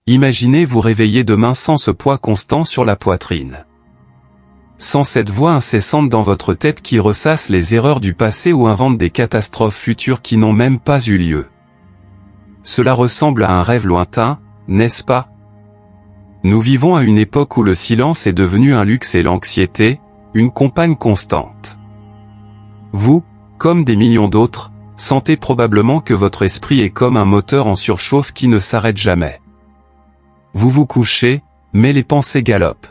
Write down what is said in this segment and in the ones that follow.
Imaginez vous réveiller demain sans ce poids constant sur la poitrine. Sans cette voix incessante dans votre tête qui ressasse les erreurs du passé ou invente des catastrophes futures qui n'ont même pas eu lieu. Cela ressemble à un rêve lointain, n'est-ce pas? Nous vivons à une époque où le silence est devenu un luxe et l'anxiété, une compagne constante. Vous, comme des millions d'autres, sentez probablement que votre esprit est comme un moteur en surchauffe qui ne s'arrête jamais. Vous vous couchez, mais les pensées galopent.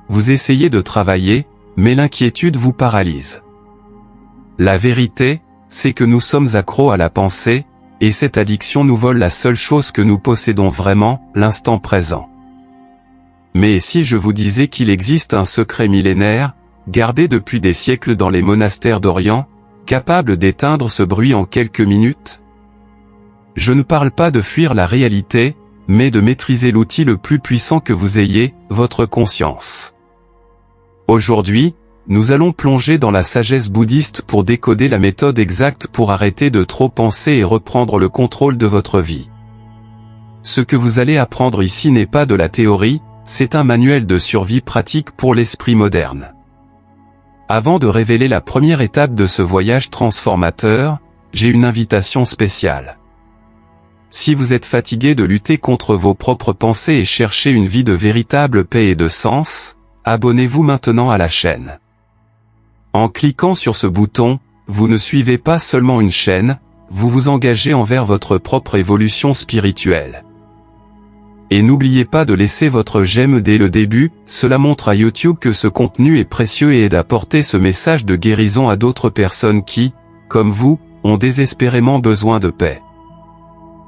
Vous essayez de travailler, mais l'inquiétude vous paralyse. La vérité, c'est que nous sommes accros à la pensée, et cette addiction nous vole la seule chose que nous possédons vraiment, l'instant présent. Mais si je vous disais qu'il existe un secret millénaire, gardé depuis des siècles dans les monastères d'Orient, capable d'éteindre ce bruit en quelques minutes? Je ne parle pas de fuir la réalité, mais de maîtriser l'outil le plus puissant que vous ayez, votre conscience. Aujourd'hui, nous allons plonger dans la sagesse bouddhiste pour décoder la méthode exacte pour arrêter de trop penser et reprendre le contrôle de votre vie. Ce que vous allez apprendre ici n'est pas de la théorie, c'est un manuel de survie pratique pour l'esprit moderne. Avant de révéler la première étape de ce voyage transformateur, j'ai une invitation spéciale. Si vous êtes fatigué de lutter contre vos propres pensées et cherchez une vie de véritable paix et de sens, abonnez-vous maintenant à la chaîne. En cliquant sur ce bouton, vous ne suivez pas seulement une chaîne, vous vous engagez envers votre propre évolution spirituelle. Et n'oubliez pas de laisser votre j'aime dès le début, cela montre à YouTube que ce contenu est précieux et aide à porter ce message de guérison à d'autres personnes qui, comme vous, ont désespérément besoin de paix.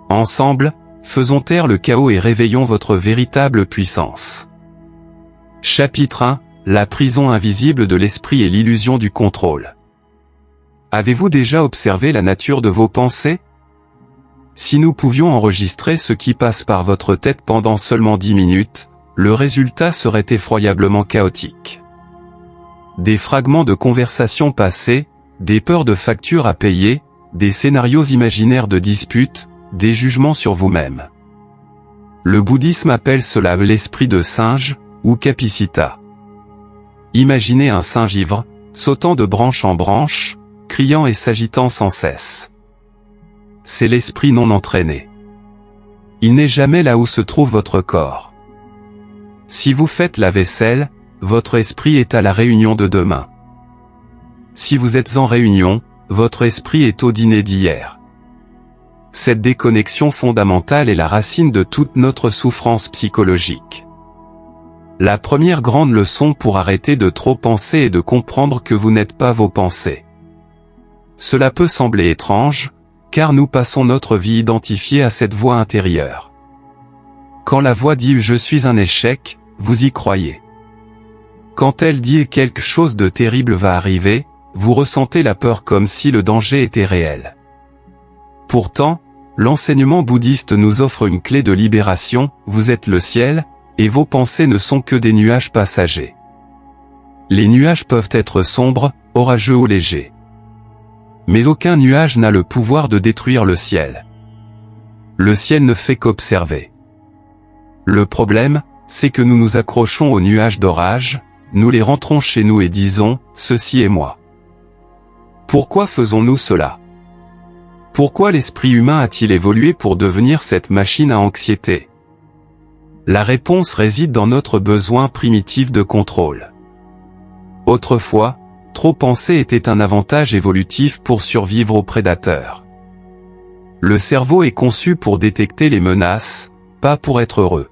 Ensemble, faisons taire le chaos et réveillons votre véritable puissance. Chapitre 1, la prison invisible de l'esprit et l'illusion du contrôle. Avez-vous déjà observé la nature de vos pensées? Si nous pouvions enregistrer ce qui passe par votre tête pendant seulement 10 minutes, le résultat serait effroyablement chaotique. Des fragments de conversations passées, des peurs de factures à payer, des scénarios imaginaires de disputes, des jugements sur vous-même. Le bouddhisme appelle cela l'esprit de singe, ou kapicita. Imaginez un singe ivre, sautant de branche en branche, criant et s'agitant sans cesse. C'est l'esprit non entraîné. Il n'est jamais là où se trouve votre corps. Si vous faites la vaisselle, votre esprit est à la réunion de demain. Si vous êtes en réunion, votre esprit est au dîner d'hier. Cette déconnexion fondamentale est la racine de toute notre souffrance psychologique. La première grande leçon pour arrêter de trop penser est de comprendre que vous n'êtes pas vos pensées. Cela peut sembler étrange, car nous passons notre vie identifiée à cette voix intérieure. Quand la voix dit « je suis un échec », vous y croyez. Quand elle dit « quelque chose de terrible va arriver », vous ressentez la peur comme si le danger était réel. Pourtant, l'enseignement bouddhiste nous offre une clé de libération, vous êtes le ciel, et vos pensées ne sont que des nuages passagers. Les nuages peuvent être sombres, orageux ou légers. Mais aucun nuage n'a le pouvoir de détruire le ciel. Le ciel ne fait qu'observer. Le problème, c'est que nous nous accrochons aux nuages d'orage, nous les rentrons chez nous et disons « ceci est moi ». Pourquoi faisons-nous cela? Pourquoi l'esprit humain a-t-il évolué pour devenir cette machine à anxiété? La réponse réside dans notre besoin primitif de contrôle. Autrefois, trop penser était un avantage évolutif pour survivre aux prédateurs. Le cerveau est conçu pour détecter les menaces, pas pour être heureux.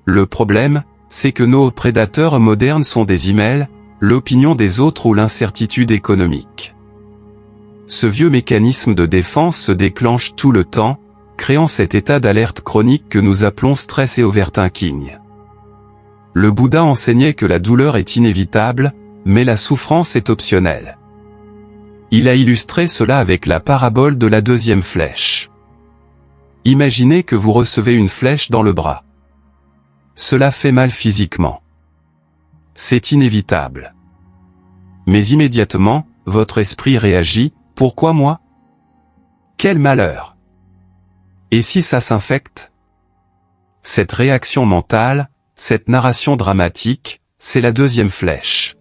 Le problème, c'est que nos prédateurs modernes sont des emails, l'opinion des autres ou l'incertitude économique. Ce vieux mécanisme de défense se déclenche tout le temps, créant cet état d'alerte chronique que nous appelons stress et overthinking. Le Bouddha enseignait que la douleur est inévitable, mais la souffrance est optionnelle. Il a illustré cela avec la parabole de la deuxième flèche. Imaginez que vous recevez une flèche dans le bras. Cela fait mal physiquement. C'est inévitable. Mais immédiatement, votre esprit réagit, « Pourquoi moi ? Quel malheur ! Et si ça s'infecte ? Cette réaction mentale, cette narration dramatique, c'est la deuxième flèche.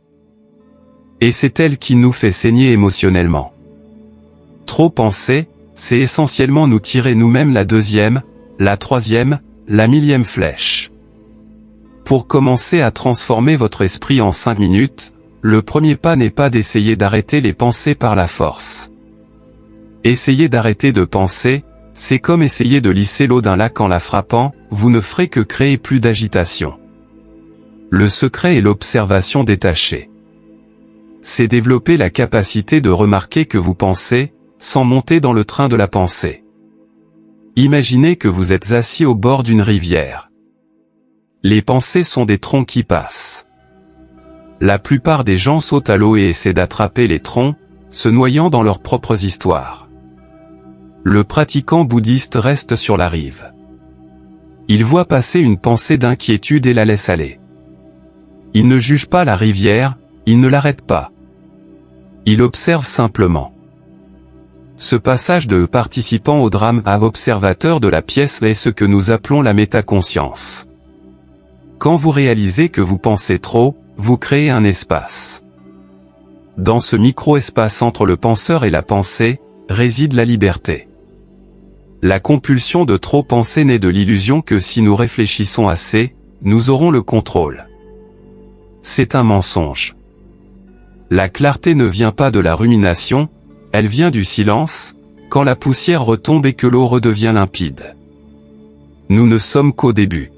Et c'est elle qui nous fait saigner émotionnellement. Trop penser, c'est essentiellement nous tirer nous-mêmes la deuxième, la troisième, la millième flèche. Pour commencer à transformer votre esprit en 5 minutes, le premier pas n'est pas d'essayer d'arrêter les pensées par la force. Essayer d'arrêter de penser, c'est comme essayer de lisser l'eau d'un lac en la frappant, vous ne ferez que créer plus d'agitation. Le secret est l'observation détachée. C'est développer la capacité de remarquer que vous pensez, sans monter dans le train de la pensée. Imaginez que vous êtes assis au bord d'une rivière. Les pensées sont des troncs qui passent. La plupart des gens sautent à l'eau et essaient d'attraper les troncs, se noyant dans leurs propres histoires. Le pratiquant bouddhiste reste sur la rive. Il voit passer une pensée d'inquiétude et la laisse aller. Il ne juge pas la rivière, il ne l'arrête pas. Il observe simplement. Ce passage de participant au drame à observateur de la pièce est ce que nous appelons la métaconscience. Quand vous réalisez que vous pensez trop, vous créez un espace. Dans ce micro-espace entre le penseur et la pensée, réside la liberté. La compulsion de trop penser naît de l'illusion que si nous réfléchissons assez, nous aurons le contrôle. C'est un mensonge. La clarté ne vient pas de la rumination, elle vient du silence, quand la poussière retombe et que l'eau redevient limpide. Nous ne sommes qu'au début.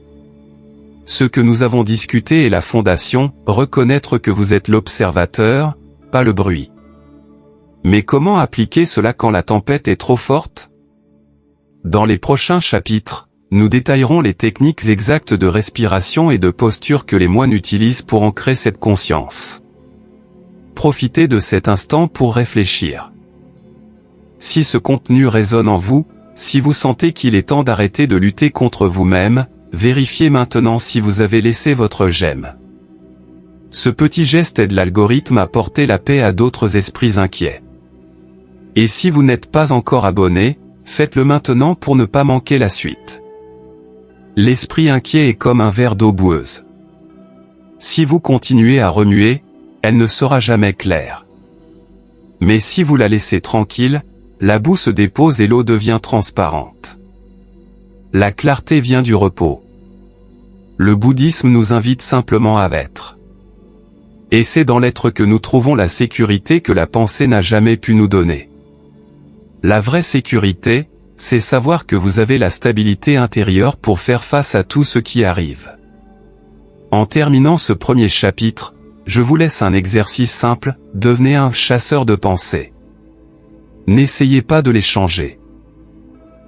Ce que nous avons discuté est la fondation, reconnaître que vous êtes l'observateur, pas le bruit. Mais comment appliquer cela quand la tempête est trop forte ? Dans les prochains chapitres, nous détaillerons les techniques exactes de respiration et de posture que les moines utilisent pour ancrer cette conscience. Profitez de cet instant pour réfléchir. Si ce contenu résonne en vous, si vous sentez qu'il est temps d'arrêter de lutter contre vous-même, vérifiez maintenant si vous avez laissé votre j'aime. Ce petit geste aide l'algorithme à porter la paix à d'autres esprits inquiets. Et si vous n'êtes pas encore abonné, faites-le maintenant pour ne pas manquer la suite. L'esprit inquiet est comme un verre d'eau boueuse. Si vous continuez à remuer, elle ne sera jamais claire. Mais si vous la laissez tranquille, la boue se dépose et l'eau devient transparente. La clarté vient du repos. Le bouddhisme nous invite simplement à être. Et c'est dans l'être que nous trouvons la sécurité que la pensée n'a jamais pu nous donner. La vraie sécurité, c'est savoir que vous avez la stabilité intérieure pour faire face à tout ce qui arrive. En terminant ce premier chapitre, je vous laisse un exercice simple, devenez un chasseur de pensées. N'essayez pas de les changer.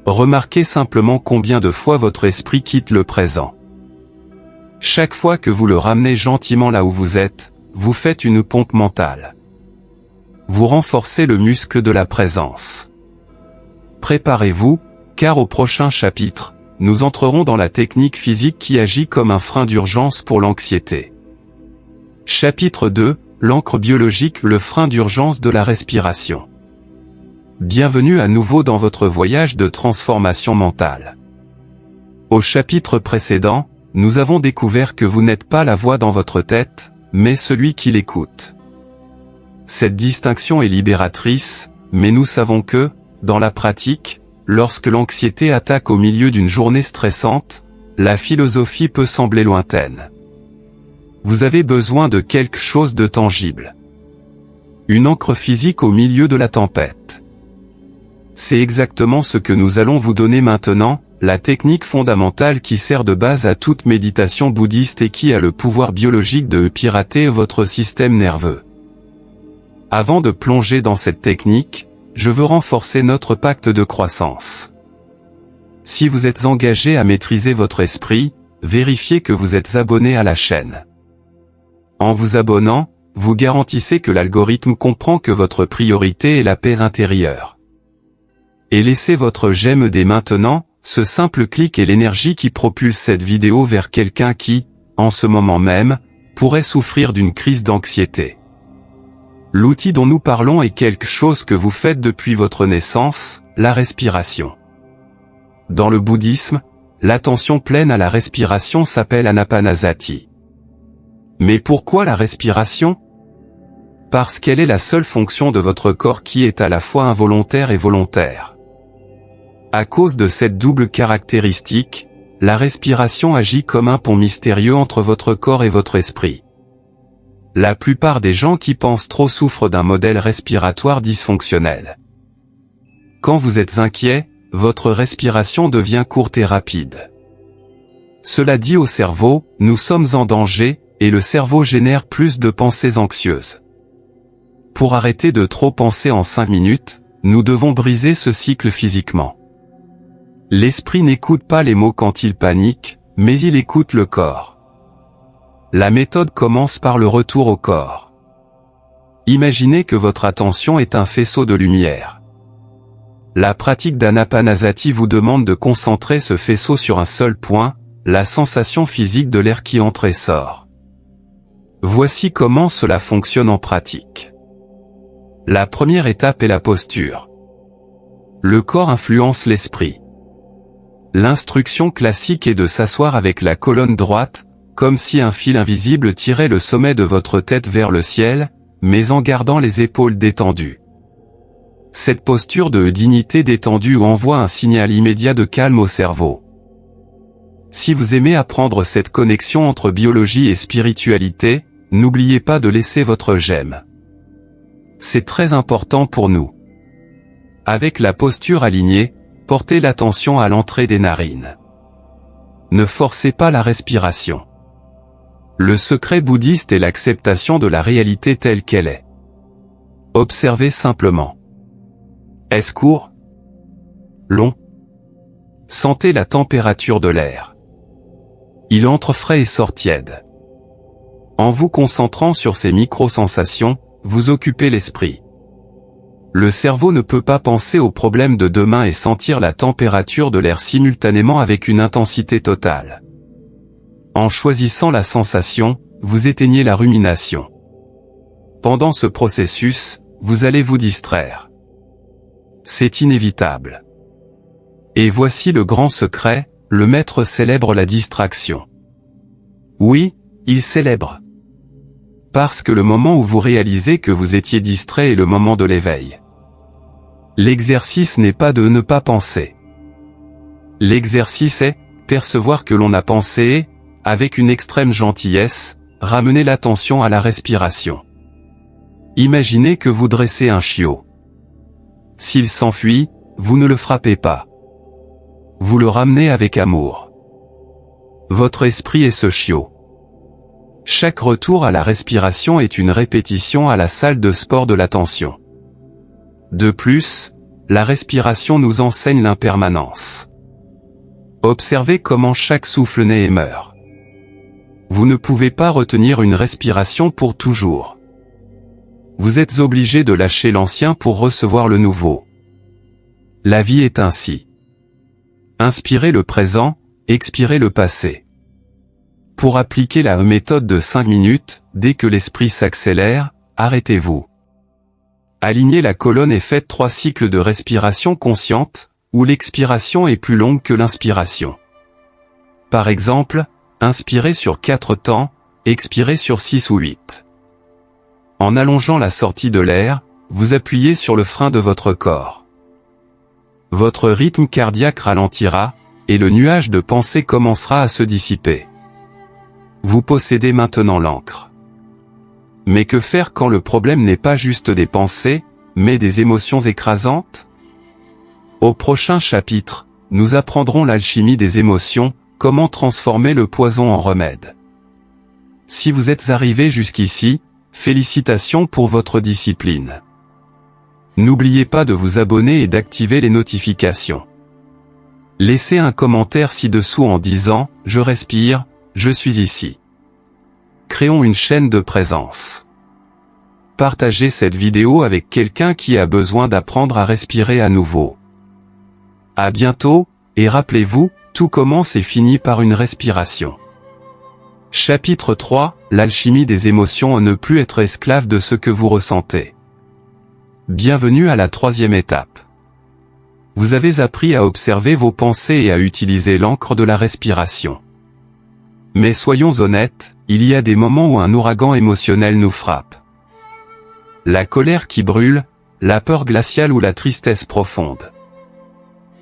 Remarquez simplement combien de fois votre esprit quitte le présent. Chaque fois que vous le ramenez gentiment là où vous êtes, vous faites une pompe mentale. Vous renforcez le muscle de la présence. Préparez-vous, car au prochain chapitre, nous entrerons dans la technique physique qui agit comme un frein d'urgence pour l'anxiété. Chapitre 2, l'encre biologique, le frein d'urgence de la respiration. Bienvenue à nouveau dans votre voyage de transformation mentale. Au chapitre précédent, nous avons découvert que vous n'êtes pas la voix dans votre tête, mais celui qui l'écoute. Cette distinction est libératrice, mais nous savons que, dans la pratique, lorsque l'anxiété attaque au milieu d'une journée stressante, la philosophie peut sembler lointaine. Vous avez besoin de quelque chose de tangible. Une encre physique au milieu de la tempête. C'est exactement ce que nous allons vous donner maintenant, la technique fondamentale qui sert de base à toute méditation bouddhiste et qui a le pouvoir biologique de pirater votre système nerveux. Avant de plonger dans cette technique, je veux renforcer notre pacte de croissance. Si vous êtes engagé à maîtriser votre esprit, vérifiez que vous êtes abonné à la chaîne. En vous abonnant, vous garantissez que l'algorithme comprend que votre priorité est la paix intérieure. Et laissez votre j'aime dès maintenant, ce simple clic est l'énergie qui propulse cette vidéo vers quelqu'un qui, en ce moment même, pourrait souffrir d'une crise d'anxiété. L'outil dont nous parlons est quelque chose que vous faites depuis votre naissance, la respiration. Dans le bouddhisme, l'attention pleine à la respiration s'appelle Anapanasati. Mais pourquoi la respiration? Parce qu'elle est la seule fonction de votre corps qui est à la fois involontaire et volontaire. À cause de cette double caractéristique, la respiration agit comme un pont mystérieux entre votre corps et votre esprit. La plupart des gens qui pensent trop souffrent d'un modèle respiratoire dysfonctionnel. Quand vous êtes inquiet, votre respiration devient courte et rapide. Cela dit au cerveau, nous sommes en danger, et le cerveau génère plus de pensées anxieuses. Pour arrêter de trop penser en 5 minutes, nous devons briser ce cycle physiquement. L'esprit n'écoute pas les mots quand il panique, mais il écoute le corps. La méthode commence par le retour au corps. Imaginez que votre attention est un faisceau de lumière. La pratique d'Anapanasati vous demande de concentrer ce faisceau sur un seul point, la sensation physique de l'air qui entre et sort. Voici comment cela fonctionne en pratique. La première étape est la posture. Le corps influence l'esprit. L'instruction classique est de s'asseoir avec la colonne droite, comme si un fil invisible tirait le sommet de votre tête vers le ciel, mais en gardant les épaules détendues. Cette posture de dignité détendue envoie un signal immédiat de calme au cerveau. Si vous aimez apprendre cette connexion entre biologie et spiritualité, n'oubliez pas de laisser votre j'aime. C'est très important pour nous. Avec la posture alignée, portez l'attention à l'entrée des narines. Ne forcez pas la respiration. Le secret bouddhiste est l'acceptation de la réalité telle qu'elle est. Observez simplement. Est-ce court? Long? Sentez la température de l'air. Il entre frais et sort tiède. En vous concentrant sur ces micro-sensations, vous occupez l'esprit. Le cerveau ne peut pas penser aux problèmes de demain et sentir la température de l'air simultanément avec une intensité totale. En choisissant la sensation, vous éteignez la rumination. Pendant ce processus, vous allez vous distraire. C'est inévitable. Et voici le grand secret, le maître célèbre la distraction. Oui, il célèbre. Parce que le moment où vous réalisez que vous étiez distrait est le moment de l'éveil. L'exercice n'est pas de ne pas penser. L'exercice est, percevoir que l'on a pensé et, avec une extrême gentillesse, ramener l'attention à la respiration. Imaginez que vous dressez un chiot. S'il s'enfuit, vous ne le frappez pas. Vous le ramenez avec amour. Votre esprit est ce chiot. Chaque retour à la respiration est une répétition à la salle de sport de l'attention. De plus, la respiration nous enseigne l'impermanence. Observez comment chaque souffle naît et meurt. Vous ne pouvez pas retenir une respiration pour toujours. Vous êtes obligé de lâcher l'ancien pour recevoir le nouveau. La vie est ainsi. Inspirez le présent, expirez le passé. Pour appliquer la méthode de 5 minutes, dès que l'esprit s'accélère, arrêtez-vous. Alignez la colonne et faites 3 cycles de respiration consciente, où l'expiration est plus longue que l'inspiration. Par exemple, inspirez sur 4 temps, expirez sur 6 ou 8. En allongeant la sortie de l'air, vous appuyez sur le frein de votre corps. Votre rythme cardiaque ralentira, et le nuage de pensée commencera à se dissiper. Vous possédez maintenant l'encre. Mais que faire quand le problème n'est pas juste des pensées, mais des émotions écrasantes? Au prochain chapitre, nous apprendrons l'alchimie des émotions, comment transformer le poison en remède. Si vous êtes arrivé jusqu'ici, félicitations pour votre discipline. N'oubliez pas de vous abonner et d'activer les notifications. Laissez un commentaire ci-dessous en disant « Je respire, je suis ici ». Créons une chaîne de présence. Partagez cette vidéo avec quelqu'un qui a besoin d'apprendre à respirer à nouveau. À bientôt, et rappelez-vous, tout commence et finit par une respiration. Chapitre 3, l'alchimie des émotions, ne plus être esclave de ce que vous ressentez. Bienvenue à la 3e étape. Vous avez appris à observer vos pensées et à utiliser l'encre de la respiration. Mais soyons honnêtes, il y a des moments où un ouragan émotionnel nous frappe. La colère qui brûle, la peur glaciale ou la tristesse profonde.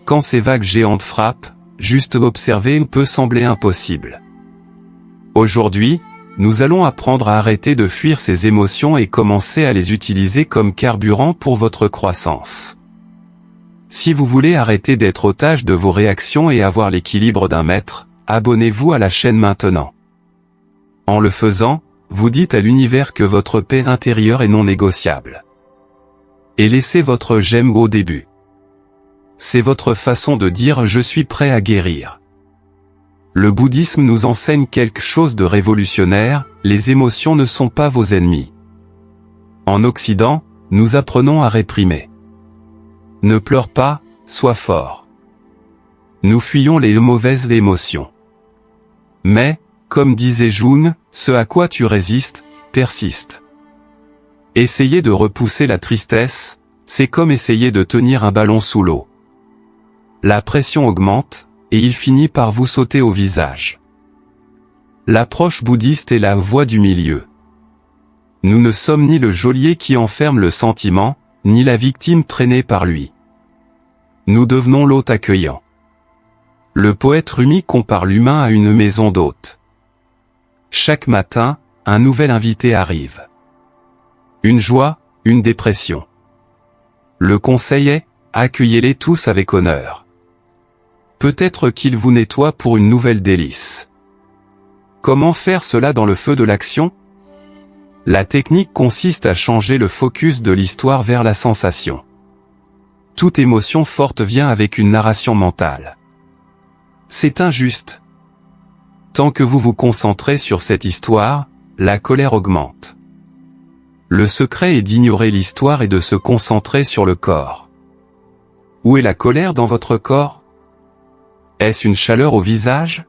Quand ces vagues géantes frappent, juste observer peut sembler impossible. Aujourd'hui, nous allons apprendre à arrêter de fuir ces émotions et commencer à les utiliser comme carburant pour votre croissance. Si vous voulez arrêter d'être otage de vos réactions et avoir l'équilibre d'un maître, abonnez-vous à la chaîne maintenant. En le faisant, vous dites à l'univers que votre paix intérieure est non négociable. Et laissez votre j'aime au début. C'est votre façon de dire je suis prêt à guérir. Le bouddhisme nous enseigne quelque chose de révolutionnaire, les émotions ne sont pas vos ennemis. En Occident, nous apprenons à réprimer. Ne pleure pas, sois fort. Nous fuyons les mauvaises émotions. Mais, comme disait Jung, ce à quoi tu résistes, persiste. Essayer de repousser la tristesse, c'est comme essayer de tenir un ballon sous l'eau. La pression augmente, et il finit par vous sauter au visage. L'approche bouddhiste est la voie du milieu. Nous ne sommes ni le geôlier qui enferme le sentiment, ni la victime traînée par lui. Nous devenons l'hôte accueillant. Le poète Rumi compare l'humain à une maison d'hôtes. Chaque matin, un nouvel invité arrive. Une joie, une dépression. Le conseil est, accueillez-les tous avec honneur. Peut-être qu'ils vous nettoient pour une nouvelle délice. Comment faire cela dans le feu de l'action? La technique consiste à changer le focus de l'histoire vers la sensation. Toute émotion forte vient avec une narration mentale. C'est injuste. Tant que vous vous concentrez sur cette histoire, la colère augmente. Le secret est d'ignorer l'histoire et de se concentrer sur le corps. Où est la colère dans votre corps? Est-ce une chaleur au visage?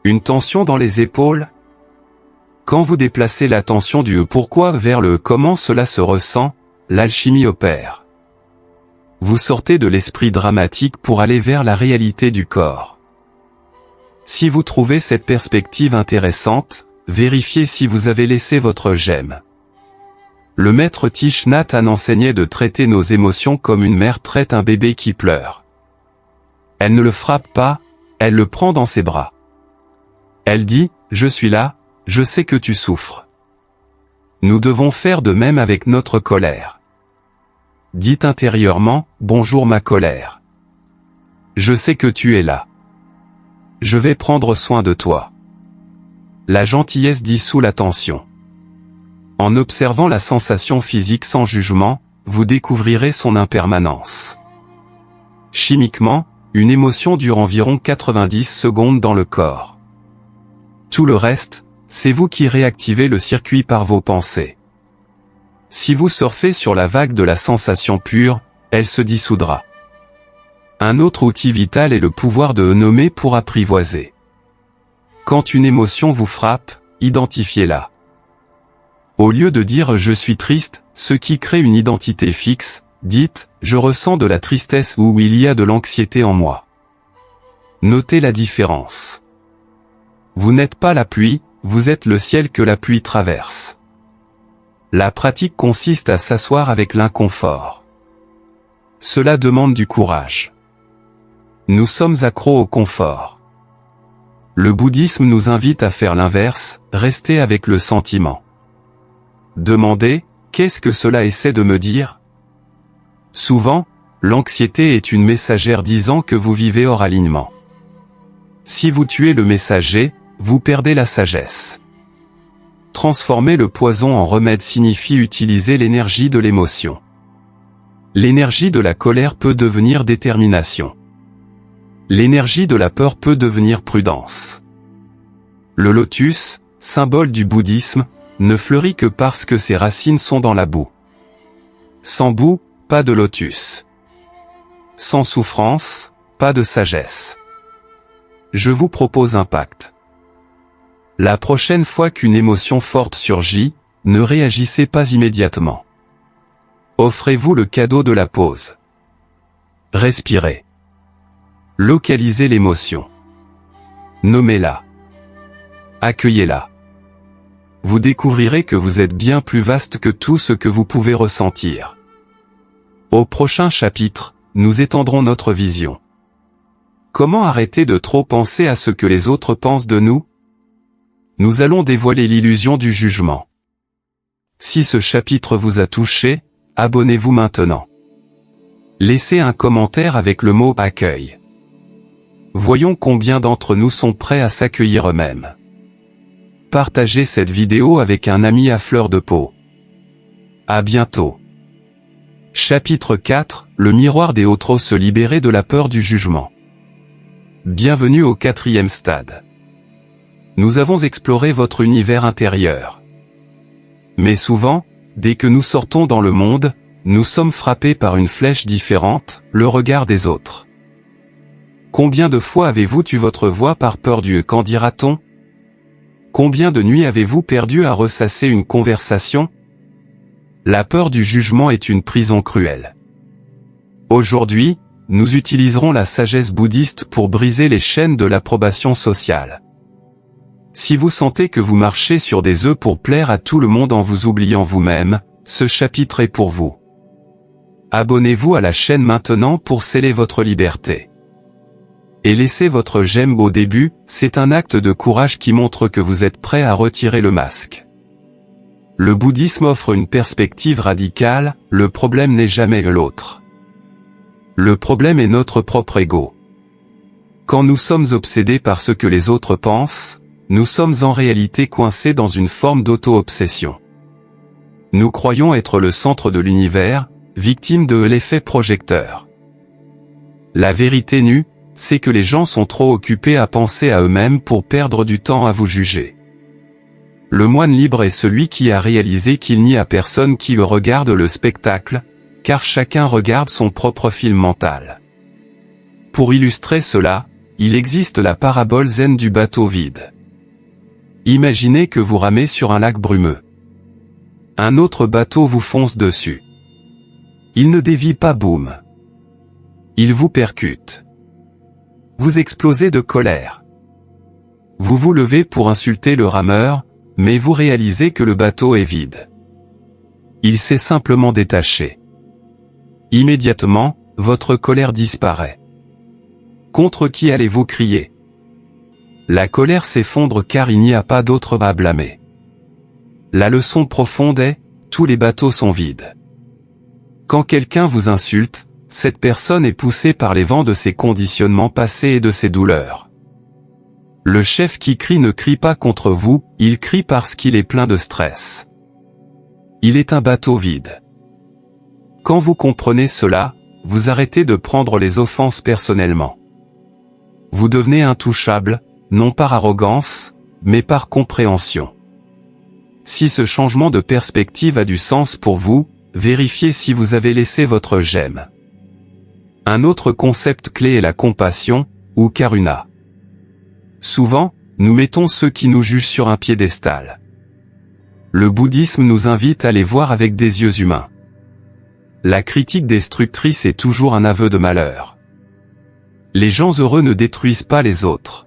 Une tension dans les épaules? Quand vous déplacez l'attention du pourquoi vers le comment cela se ressent, l'alchimie opère. Vous sortez de l'esprit dramatique pour aller vers la réalité du corps. Si vous trouvez cette perspective intéressante, vérifiez si vous avez laissé votre j'aime. Le maître Thich Nhat Hanh enseignait de traiter nos émotions comme une mère traite un bébé qui pleure. Elle ne le frappe pas, elle le prend dans ses bras. Elle dit, je suis là, je sais que tu souffres. Nous devons faire de même avec notre colère. Dites intérieurement, bonjour ma colère. Je sais que tu es là. Je vais prendre soin de toi. La gentillesse dissout la tension. En observant la sensation physique sans jugement, vous découvrirez son impermanence. Chimiquement, une émotion dure environ 90 secondes dans le corps. Tout le reste, c'est vous qui réactivez le circuit par vos pensées. Si vous surfez sur la vague de la sensation pure, elle se dissoudra. Un autre outil vital est le pouvoir de nommer pour apprivoiser. Quand une émotion vous frappe, identifiez-la. Au lieu de dire « je suis triste », ce qui crée une identité fixe, dites « je ressens de la tristesse » ou « il y a de l'anxiété en moi ». Notez la différence. Vous n'êtes pas la pluie, vous êtes le ciel que la pluie traverse. La pratique consiste à s'asseoir avec l'inconfort. Cela demande du courage. Nous sommes accros au confort. Le bouddhisme nous invite à faire l'inverse, rester avec le sentiment. Demandez, qu'est-ce que cela essaie de me dire? Souvent, l'anxiété est une messagère disant que vous vivez hors alignement. Si vous tuez le messager, vous perdez la sagesse. Transformer le poison en remède signifie utiliser l'énergie de l'émotion. L'énergie de la colère peut devenir détermination. L'énergie de la peur peut devenir prudence. Le lotus, symbole du bouddhisme, ne fleurit que parce que ses racines sont dans la boue. Sans boue, pas de lotus. Sans souffrance, pas de sagesse. Je vous propose un pacte. La prochaine fois qu'une émotion forte surgit, ne réagissez pas immédiatement. Offrez-vous le cadeau de la pause. Respirez. Localisez l'émotion. Nommez-la. Accueillez-la. Vous découvrirez que vous êtes bien plus vaste que tout ce que vous pouvez ressentir. Au prochain chapitre, nous étendrons notre vision. Comment arrêter de trop penser à ce que les autres pensent de nous? Nous allons dévoiler l'illusion du jugement. Si ce chapitre vous a touché, abonnez-vous maintenant. Laissez un commentaire avec le mot « accueil ». Voyons combien d'entre nous sont prêts à s'accueillir eux-mêmes. Partagez cette vidéo avec un ami à fleur de peau. À bientôt. Chapitre 4, le miroir des autres, se libérer de la peur du jugement. Bienvenue au 4e stade. Nous avons exploré votre univers intérieur. Mais souvent, dès que nous sortons dans le monde, nous sommes frappés par une flèche différente, le regard des autres. Combien de fois avez-vous tué votre voix par peur du « qu'en dira-t-on » ? Combien de nuits avez-vous perdu à ressasser une conversation ? La peur du jugement est une prison cruelle. Aujourd'hui, nous utiliserons la sagesse bouddhiste pour briser les chaînes de l'approbation sociale. Si vous sentez que vous marchez sur des œufs pour plaire à tout le monde en vous oubliant vous-même, ce chapitre est pour vous. Abonnez-vous à la chaîne maintenant pour sceller votre liberté. Et laissez votre j'aime au début, c'est un acte de courage qui montre que vous êtes prêt à retirer le masque. Le bouddhisme offre une perspective radicale, le problème n'est jamais l'autre. Le problème est notre propre ego. Quand nous sommes obsédés par ce que les autres pensent, nous sommes en réalité coincés dans une forme d'auto-obsession. Nous croyons être le centre de l'univers, victimes de l'effet projecteur. La vérité nue, c'est que les gens sont trop occupés à penser à eux-mêmes pour perdre du temps à vous juger. Le moine libre est celui qui a réalisé qu'il n'y a personne qui regarde le spectacle, car chacun regarde son propre film mental. Pour illustrer cela, il existe la parabole zen du bateau vide. Imaginez que vous ramez sur un lac brumeux. Un autre bateau vous fonce dessus. Il ne dévie pas, boum. Il vous percute. Vous explosez de colère. Vous vous levez pour insulter le rameur, mais vous réalisez que le bateau est vide. Il s'est simplement détaché. Immédiatement, votre colère disparaît. Contre qui allez-vous crier? La colère s'effondre car il n'y a pas d'autre à blâmer. La leçon profonde est, tous les bateaux sont vides. Quand quelqu'un vous insulte, cette personne est poussée par les vents de ses conditionnements passés et de ses douleurs. Le chef qui crie ne crie pas contre vous, il crie parce qu'il est plein de stress. Il est un bateau vide. Quand vous comprenez cela, vous arrêtez de prendre les offenses personnellement. Vous devenez intouchable, non par arrogance, mais par compréhension. Si ce changement de perspective a du sens pour vous, vérifiez si vous avez laissé votre j'aime. Un autre concept clé est la compassion, ou karuna. Souvent, nous mettons ceux qui nous jugent sur un piédestal. Le bouddhisme nous invite à les voir avec des yeux humains. La critique destructrice est toujours un aveu de malheur. Les gens heureux ne détruisent pas les autres.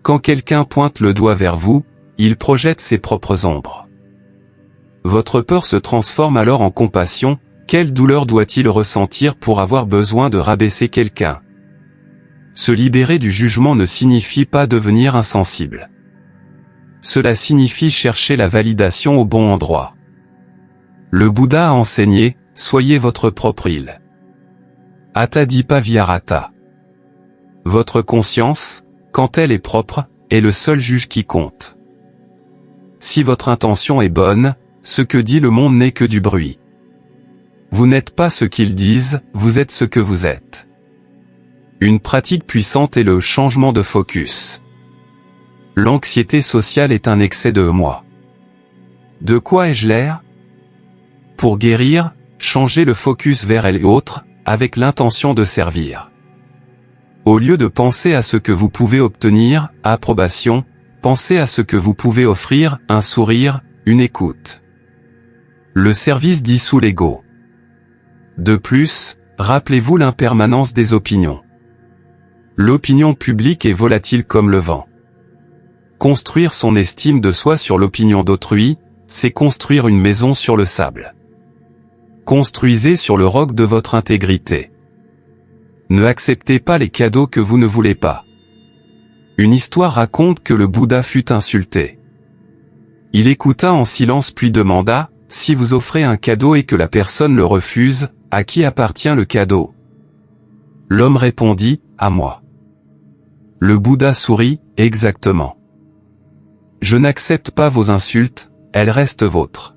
Quand quelqu'un pointe le doigt vers vous, il projette ses propres ombres. Votre peur se transforme alors en compassion. Quelle douleur doit-il ressentir pour avoir besoin de rabaisser quelqu'un? Se libérer du jugement ne signifie pas devenir insensible. Cela signifie chercher la validation au bon endroit. Le Bouddha a enseigné, soyez votre propre île. Atadipa Viharata. Votre conscience, quand elle est propre, est le seul juge qui compte. Si votre intention est bonne, ce que dit le monde n'est que du bruit. Vous n'êtes pas ce qu'ils disent, vous êtes ce que vous êtes. Une pratique puissante est le changement de focus. L'anxiété sociale est un excès de moi. De quoi ai-je l'air? Pour guérir, changez le focus vers elle et autres, avec l'intention de servir. Au lieu de penser à ce que vous pouvez obtenir, approbation, pensez à ce que vous pouvez offrir, un sourire, une écoute. Le service dissout l'ego. De plus, Rappelez-vous l'impermanence des opinions. L'opinion publique est volatile comme le vent. Construire son estime de soi sur l'opinion d'autrui, c'est construire une maison sur le sable. Construisez sur le roc de votre intégrité. Ne acceptez pas les cadeaux que vous ne voulez pas. Une histoire raconte que le Bouddha fut insulté. Il écouta en silence puis demanda, « Si vous offrez un cadeau et que la personne le refuse, à qui appartient le cadeau ?» L'homme répondit, « À moi. » Le Bouddha sourit, « Exactement. Je n'accepte pas vos insultes, elles restent vôtres.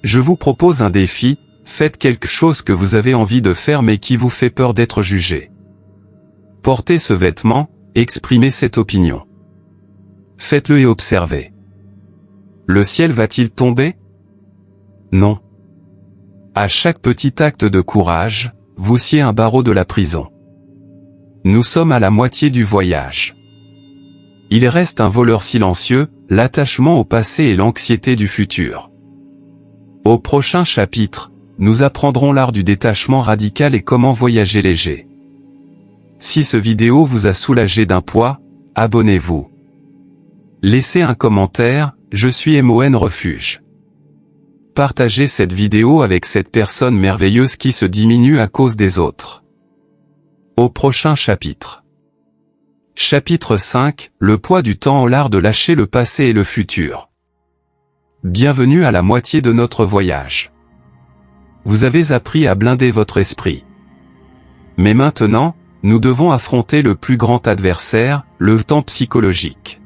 Je vous propose un défi, faites quelque chose que vous avez envie de faire mais qui vous fait peur d'être jugé. Portez ce vêtement, exprimez cette opinion. Faites-le et observez. Le ciel va-t-il tomber? Non. À chaque petit acte de courage, vous sciez un barreau de la prison. Nous sommes à la moitié du voyage. Il reste un voleur silencieux, l'attachement au passé et l'anxiété du futur. Au prochain chapitre, nous apprendrons l'art du détachement radical et comment voyager léger. Si ce vidéo vous a soulagé d'un poids, abonnez-vous. Laissez un commentaire, je suis MON Refuge. Partagez cette vidéo avec cette personne merveilleuse qui se diminue à cause des autres. Au prochain chapitre. Chapitre 5, le poids du temps en l'art de lâcher le passé et le futur. Bienvenue à la moitié de notre voyage. Vous avez appris à blinder votre esprit. Mais maintenant, nous devons affronter le plus grand adversaire, le temps psychologique.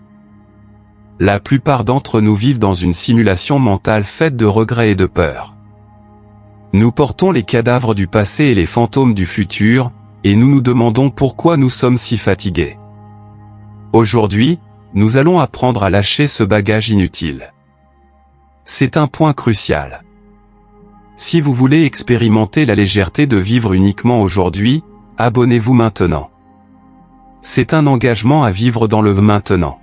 La plupart d'entre nous vivent dans une simulation mentale faite de regrets et de peurs. Nous portons les cadavres du passé et les fantômes du futur, et nous nous demandons pourquoi nous sommes si fatigués. Aujourd'hui, nous allons apprendre à lâcher ce bagage inutile. C'est un point crucial. Si vous voulez expérimenter la légèreté de vivre uniquement aujourd'hui, abonnez-vous maintenant. C'est un engagement à vivre dans le maintenant.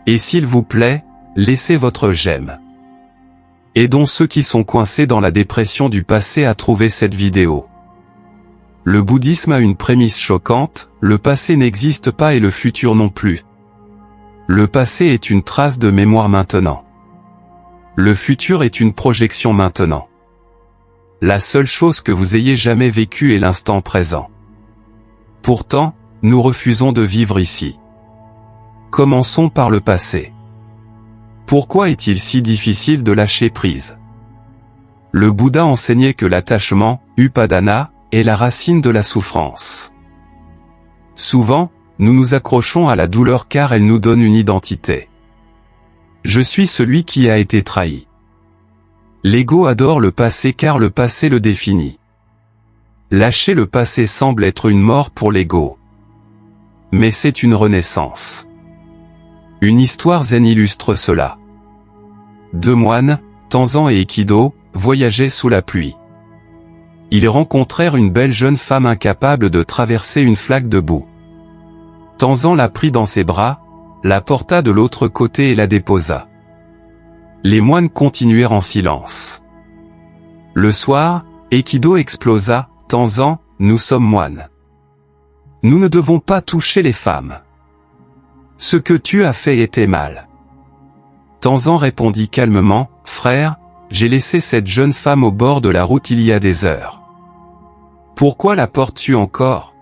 Et s'il vous plaît, laissez votre j'aime. Aidons ceux qui sont coincés dans la dépression du passé à trouver cette vidéo. Le bouddhisme a une prémisse choquante, le passé n'existe pas et le futur non plus. Le passé est une trace de mémoire maintenant. Le futur est une projection maintenant. La seule chose que vous ayez jamais vécue est l'instant présent. Pourtant, nous refusons de vivre ici. Commençons par le passé. Pourquoi est-il si difficile de lâcher prise? Le Bouddha enseignait que l'attachement, upadana, est la racine de la souffrance. Souvent, nous nous accrochons à la douleur car elle nous donne une identité. Je suis celui qui a été trahi. L'ego adore le passé car le passé le définit. Lâcher le passé semble être une mort pour l'ego. Mais c'est une renaissance. Une histoire zen illustre cela. Deux moines, Tenzan et Aikido, voyageaient sous la pluie. Ils rencontrèrent une belle jeune femme incapable de traverser une flaque de boue. Tenzan la prit dans ses bras, la porta de l'autre côté et la déposa. Les moines continuèrent en silence. Le soir, Aikido explosa, « Tenzan, nous sommes moines. Nous ne devons pas toucher les femmes. Ce que tu as fait était mal. » Tenzan répondit calmement, « Frère, j'ai laissé cette jeune femme au bord de la route il y a des heures. Pourquoi la portes-tu encore?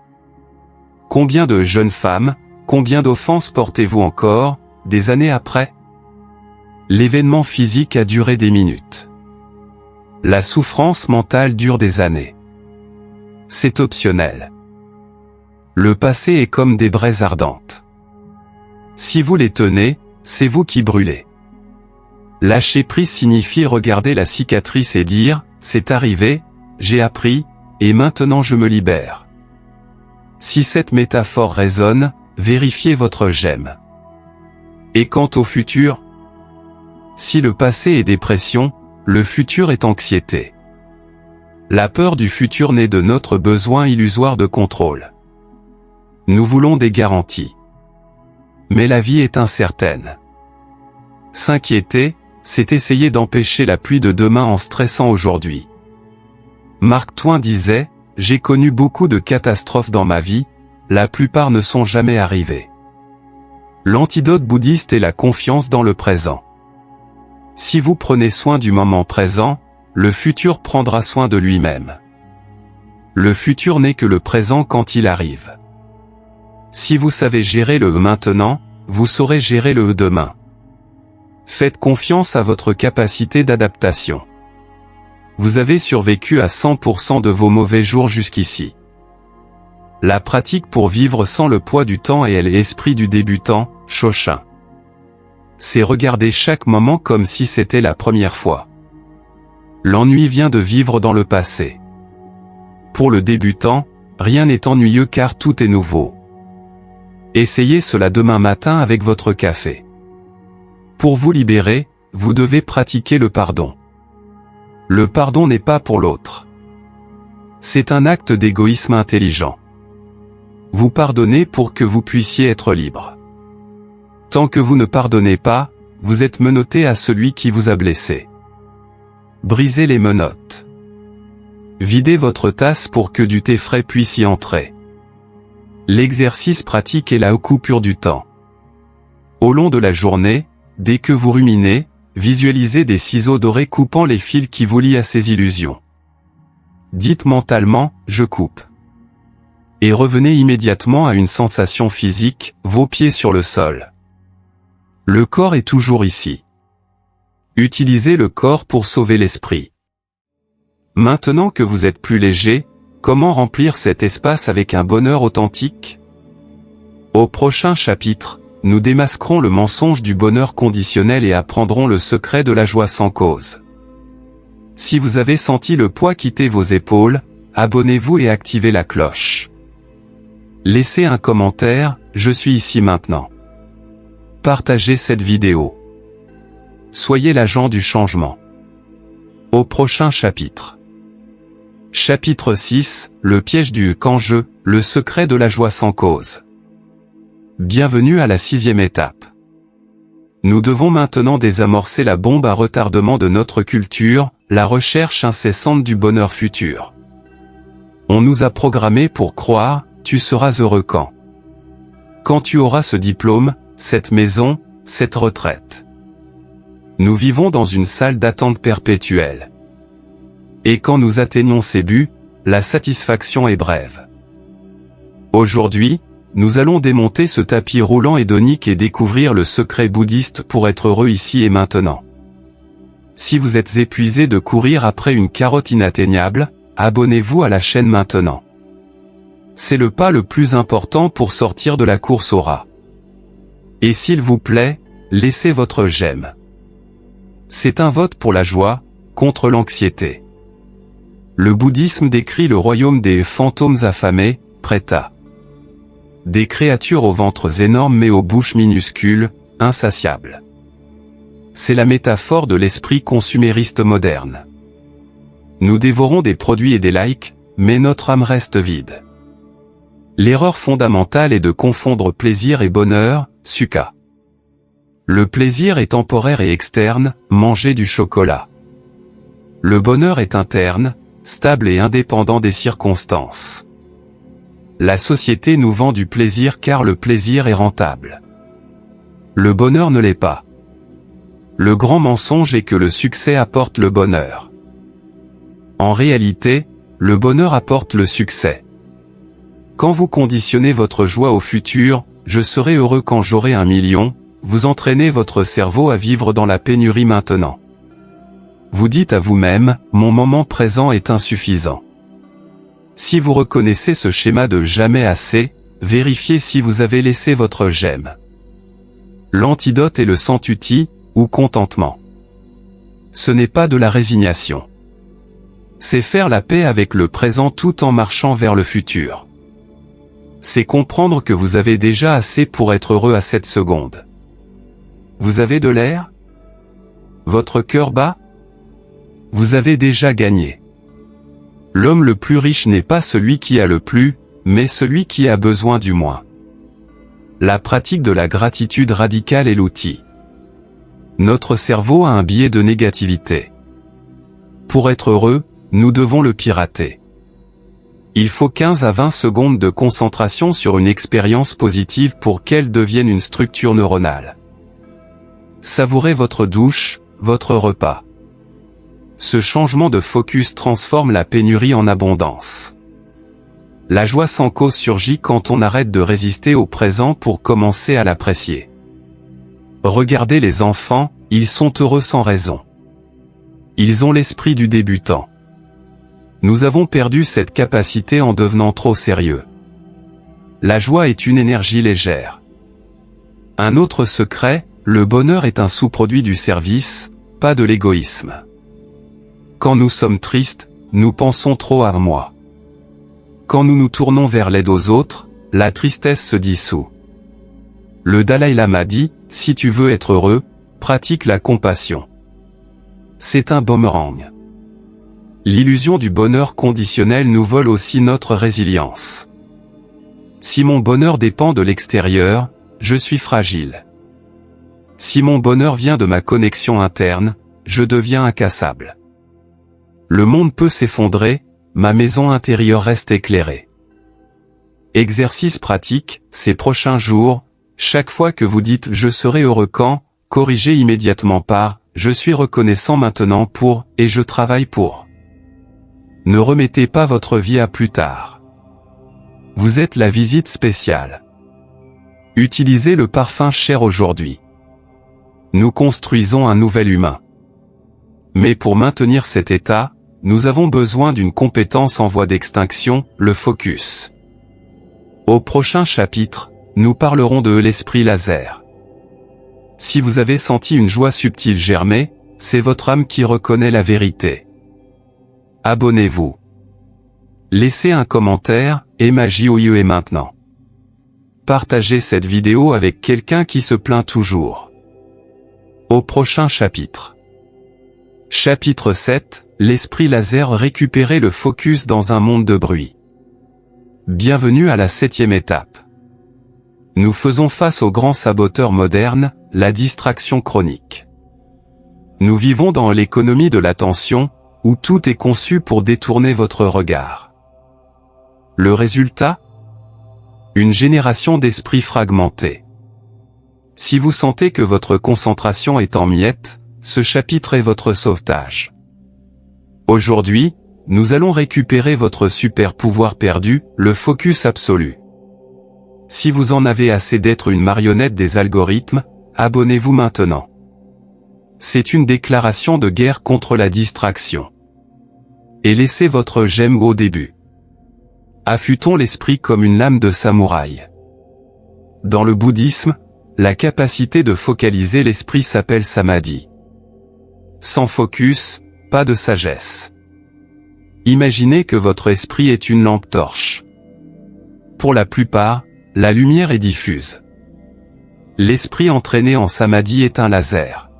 Combien de jeunes femmes, combien d'offenses portez-vous encore, des années après? L'événement physique a duré des minutes. La souffrance mentale dure des années. C'est optionnel. Le passé est comme des braises ardentes. Si vous les tenez, c'est vous qui brûlez. Lâcher prise signifie regarder la cicatrice et dire, c'est arrivé, j'ai appris, et maintenant je me libère. Si cette métaphore résonne, vérifiez votre j'aime. Et quant au futur? Si le passé est dépression, le futur est anxiété. La peur du futur naît de notre besoin illusoire de contrôle. Nous voulons des garanties. Mais la vie est incertaine. S'inquiéter, c'est essayer d'empêcher la pluie de demain en stressant aujourd'hui. Mark Twain disait, « J'ai connu beaucoup de catastrophes dans ma vie, la plupart ne sont jamais arrivées. » L'antidote bouddhiste est la confiance dans le présent. Si vous prenez soin du moment présent, le futur prendra soin de lui-même. Le futur n'est que le présent quand il arrive. Si vous savez gérer le maintenant, vous saurez gérer le demain. Faites confiance à votre capacité d'adaptation. Vous avez survécu à 100% de vos mauvais jours jusqu'ici. La pratique pour vivre sans le poids du temps et l'esprit du débutant, Shoshin. C'est regarder chaque moment comme si c'était la première fois. L'ennui vient de vivre dans le passé. Pour le débutant, rien n'est ennuyeux car tout est nouveau. Essayez cela demain matin avec votre café. Pour vous libérer, vous devez pratiquer le pardon. Le pardon n'est pas pour l'autre. C'est un acte d'égoïsme intelligent. Vous pardonnez pour que vous puissiez être libre. Tant que vous ne pardonnez pas, vous êtes menotté à celui qui vous a blessé. Brisez les menottes. Videz votre tasse pour que du thé frais puisse y entrer. L'exercice pratique est la coupure du temps. Au long de la journée, dès que vous ruminez, visualisez des ciseaux dorés coupant les fils qui vous lient à ces illusions. Dites mentalement « je coupe ». Et revenez immédiatement à une sensation physique, vos pieds sur le sol. Le corps est toujours ici. Utilisez le corps pour sauver l'esprit. Maintenant que vous êtes plus léger, comment remplir cet espace avec un bonheur authentique? Au prochain chapitre, nous démasquerons le mensonge du bonheur conditionnel et apprendrons le secret de la joie sans cause. Si vous avez senti le poids quitter vos épaules, abonnez-vous et activez la cloche. Laissez un commentaire, je suis ici maintenant. Partagez cette vidéo. Soyez l'agent du changement. Au prochain chapitre. Chapitre 6, le piège du « quand je », le secret de la joie sans cause. Bienvenue à la 6e étape. Nous devons maintenant désamorcer la bombe à retardement de notre culture, la recherche incessante du bonheur futur. On nous a programmés pour croire, tu seras heureux quand tu auras ce diplôme, cette maison, cette retraite. Nous vivons dans une salle d'attente perpétuelle. Et quand nous atteignons ces buts, la satisfaction est brève. Aujourd'hui, nous allons démonter ce tapis roulant hédonique et découvrir le secret bouddhiste pour être heureux ici et maintenant. Si vous êtes épuisé de courir après une carotte inatteignable, abonnez-vous à la chaîne maintenant. C'est le pas le plus important pour sortir de la course au rat. Et s'il vous plaît, laissez votre j'aime. C'est un vote pour la joie, contre l'anxiété. Le bouddhisme décrit le royaume des fantômes affamés, preta. Des créatures aux ventres énormes mais aux bouches minuscules, insatiables. C'est la métaphore de l'esprit consumériste moderne. Nous dévorons des produits et des likes, mais notre âme reste vide. L'erreur fondamentale est de confondre plaisir et bonheur, sukha. Le plaisir est temporaire et externe, manger du chocolat. Le bonheur est interne, stable et indépendant des circonstances. La société nous vend du plaisir car le plaisir est rentable. Le bonheur ne l'est pas. Le grand mensonge est que le succès apporte le bonheur. En réalité, le bonheur apporte le succès. Quand vous conditionnez votre joie au futur, je serai heureux quand j'aurai 1 million, vous entraînez votre cerveau à vivre dans la pénurie maintenant. Vous dites à vous-même, mon moment présent est insuffisant. Si vous reconnaissez ce schéma de jamais assez, vérifiez si vous avez laissé votre j'aime. L'antidote est le centuti, ou contentement. Ce n'est pas de la résignation. C'est faire la paix avec le présent tout en marchant vers le futur. C'est comprendre que vous avez déjà assez pour être heureux à cette seconde. Vous avez de l'air? Votre cœur bat? Vous avez déjà gagné. L'homme le plus riche n'est pas celui qui a le plus, mais celui qui a besoin du moins. La pratique de la gratitude radicale est l'outil. Notre cerveau a un biais de négativité. Pour être heureux, nous devons le pirater. Il faut 15 à 20 secondes de concentration sur une expérience positive pour qu'elle devienne une structure neuronale. Savourez votre douche, votre repas. Ce changement de focus transforme la pénurie en abondance. La joie sans cause surgit quand on arrête de résister au présent pour commencer à l'apprécier. Regardez les enfants, ils sont heureux sans raison. Ils ont l'esprit du débutant. Nous avons perdu cette capacité en devenant trop sérieux. La joie est une énergie légère. Un autre secret, le bonheur est un sous-produit du service, pas de l'égoïsme. Quand nous sommes tristes, nous pensons trop à moi. Quand nous nous tournons vers l'aide aux autres, la tristesse se dissout. Le Dalai Lama dit, si tu veux être heureux, pratique la compassion. C'est un boomerang. L'illusion du bonheur conditionnel nous vole aussi notre résilience. Si mon bonheur dépend de l'extérieur, je suis fragile. Si mon bonheur vient de ma connexion interne, je deviens incassable. Le monde peut s'effondrer, ma maison intérieure reste éclairée. Exercice pratique, ces prochains jours, chaque fois que vous dites « je serai heureux quand », corrigez immédiatement par « je suis reconnaissant maintenant pour » et « je travaille pour ». Ne remettez pas votre vie à plus tard. Vous êtes la visite spéciale. Utilisez le parfum cher aujourd'hui. Nous construisons un nouvel humain. Mais pour maintenir cet état, nous avons besoin d'une compétence en voie d'extinction, le focus. Au prochain chapitre, nous parlerons de l'esprit laser. Si vous avez senti une joie subtile germer, c'est votre âme qui reconnaît la vérité. Abonnez-vous. Laissez un commentaire, et magie au lieu et maintenant. Partagez cette vidéo avec quelqu'un qui se plaint toujours. Au prochain chapitre. Chapitre 7, l'esprit laser récupérer le focus dans un monde de bruit. Bienvenue à la 7e étape. Nous faisons face au grand saboteur moderne, la distraction chronique. Nous vivons dans l'économie de l'attention, où tout est conçu pour détourner votre regard. Le résultat ? Une génération d'esprits fragmentés. Si vous sentez que votre concentration est en miettes, ce chapitre est votre sauvetage. Aujourd'hui, nous allons récupérer votre super pouvoir perdu, le focus absolu. Si vous en avez assez d'être une marionnette des algorithmes, abonnez-vous maintenant. C'est une déclaration de guerre contre la distraction. Et laissez votre j'aime au début. Affûtons l'esprit comme une lame de samouraï. Dans le bouddhisme, la capacité de focaliser l'esprit s'appelle samadhi. Sans focus, pas de sagesse. Imaginez que votre esprit est une lampe torche. Pour la plupart, la lumière est diffuse. L'esprit entraîné en samadhi est un laser.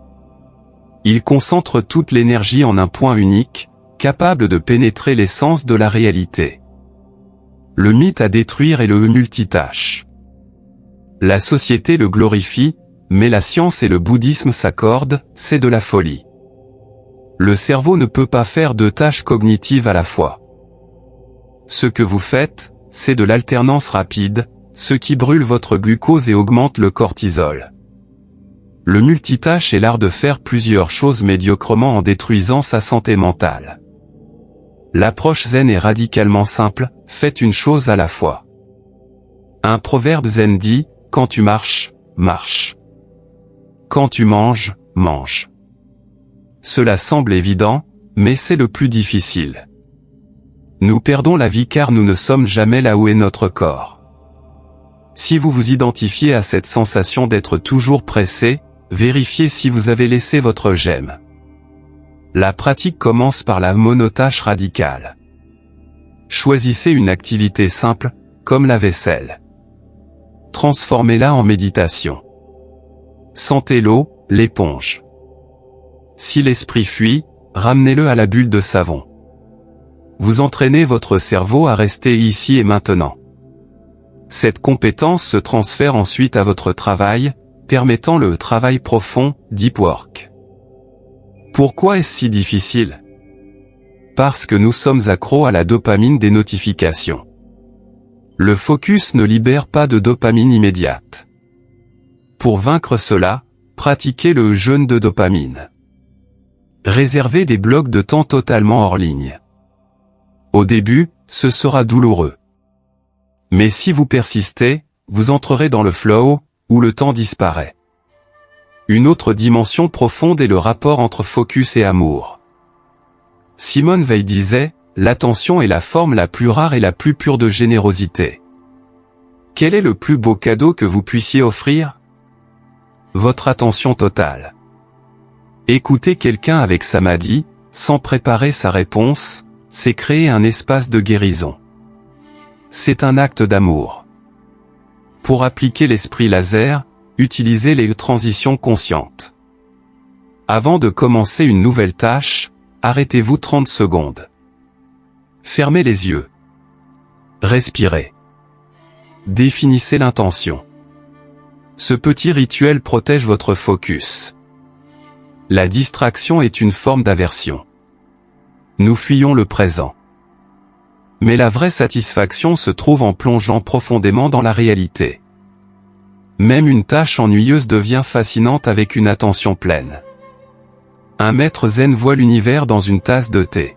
Il concentre toute l'énergie en un point unique, capable de pénétrer l'essence de la réalité. Le mythe à détruire est le multitâche. La société le glorifie, mais la science et le bouddhisme s'accordent, c'est de la folie. Le cerveau ne peut pas faire 2 tâches cognitives à la fois. Ce que vous faites, c'est de l'alternance rapide, ce qui brûle votre glucose et augmente le cortisol. Le multitâche est l'art de faire plusieurs choses médiocrement en détruisant sa santé mentale. L'approche zen est radicalement simple, faites une chose à la fois. Un proverbe zen dit, quand tu marches, marche. Quand tu manges, mange. Cela semble évident, mais c'est le plus difficile. Nous perdons la vie car nous ne sommes jamais là où est notre corps. Si vous vous identifiez à cette sensation d'être toujours pressé, vérifiez si vous avez laissé votre j'aime. La pratique commence par la monotâche radicale. Choisissez une activité simple, comme la vaisselle. Transformez-la en méditation. Sentez l'eau, l'éponge. Si l'esprit fuit, ramenez-le à la bulle de savon. Vous entraînez votre cerveau à rester ici et maintenant. Cette compétence se transfère ensuite à votre travail, permettant le travail profond, deep work. Pourquoi est-ce si difficile ? parce que nous sommes accros à la dopamine des notifications. Le focus ne libère pas de dopamine immédiate. Pour vaincre cela, pratiquez le jeûne de dopamine. Réservez des blocs de temps totalement hors ligne. Au début, ce sera douloureux. Mais si vous persistez, vous entrerez dans le flow, où le temps disparaît. Une autre dimension profonde est le rapport entre focus et amour. Simone Weil disait, « L'attention est la forme la plus rare et la plus pure de générosité. » Quel est le plus beau cadeau que vous puissiez offrir? Votre attention totale. Écouter quelqu'un avec samadhi, sans préparer sa réponse, c'est créer un espace de guérison. C'est un acte d'amour. Pour appliquer l'esprit laser, utilisez les transitions conscientes. Avant de commencer une nouvelle tâche, arrêtez-vous 30 secondes. Fermez les yeux. Respirez. Définissez l'intention. Ce petit rituel protège votre focus. La distraction est une forme d'aversion. Nous fuyons le présent. Mais la vraie satisfaction se trouve en plongeant profondément dans la réalité. Même une tâche ennuyeuse devient fascinante avec une attention pleine. Un maître zen voit l'univers dans une tasse de thé.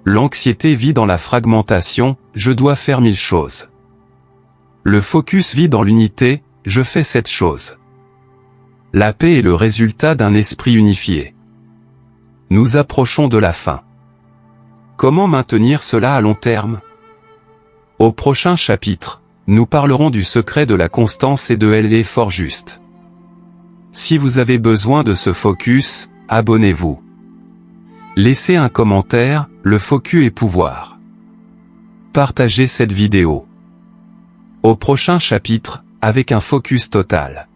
L'anxiété vit dans la fragmentation, je dois faire 1000 choses. Le focus vit dans l'unité, je fais cette chose. La paix est le résultat d'un esprit unifié. Nous approchons de la fin. Comment maintenir cela à long terme? Au prochain chapitre, nous parlerons du secret de la constance et de l'effort juste. Si vous avez besoin de ce focus, abonnez-vous. Laissez un commentaire, le focus est pouvoir. Partagez cette vidéo. Au prochain chapitre, avec un focus total.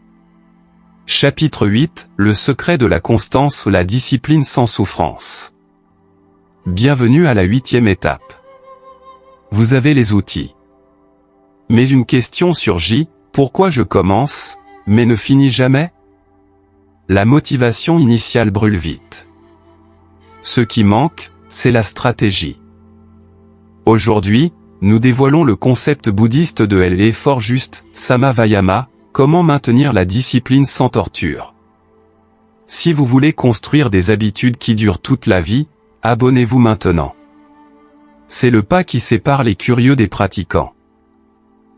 Chapitre 8, le secret de la constance ou la discipline sans souffrance. Bienvenue à la 8e étape. Vous avez les outils. Mais une question surgit, pourquoi je commence, mais ne finis jamais? La motivation initiale brûle vite. Ce qui manque, c'est la stratégie. Aujourd'hui, nous dévoilons le concept bouddhiste de l'effort juste, Sama Vayama, comment maintenir la discipline sans torture. Si vous voulez construire des habitudes qui durent toute la vie, abonnez-vous maintenant. C'est le pas qui sépare les curieux des pratiquants.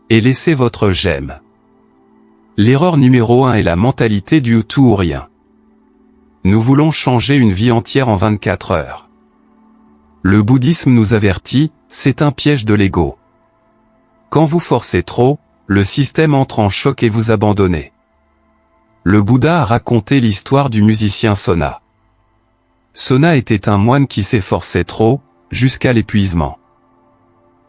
Et laissez votre j'aime. L'erreur numéro 1 est la mentalité du tout ou rien. Nous voulons changer une vie entière en 24 heures. Le bouddhisme nous avertit, c'est un piège de l'ego. Quand vous forcez trop, le système entre en choc et vous abandonnez. Le Bouddha a raconté l'histoire du musicien Sona. Sona était un moine qui s'efforçait trop, jusqu'à l'épuisement.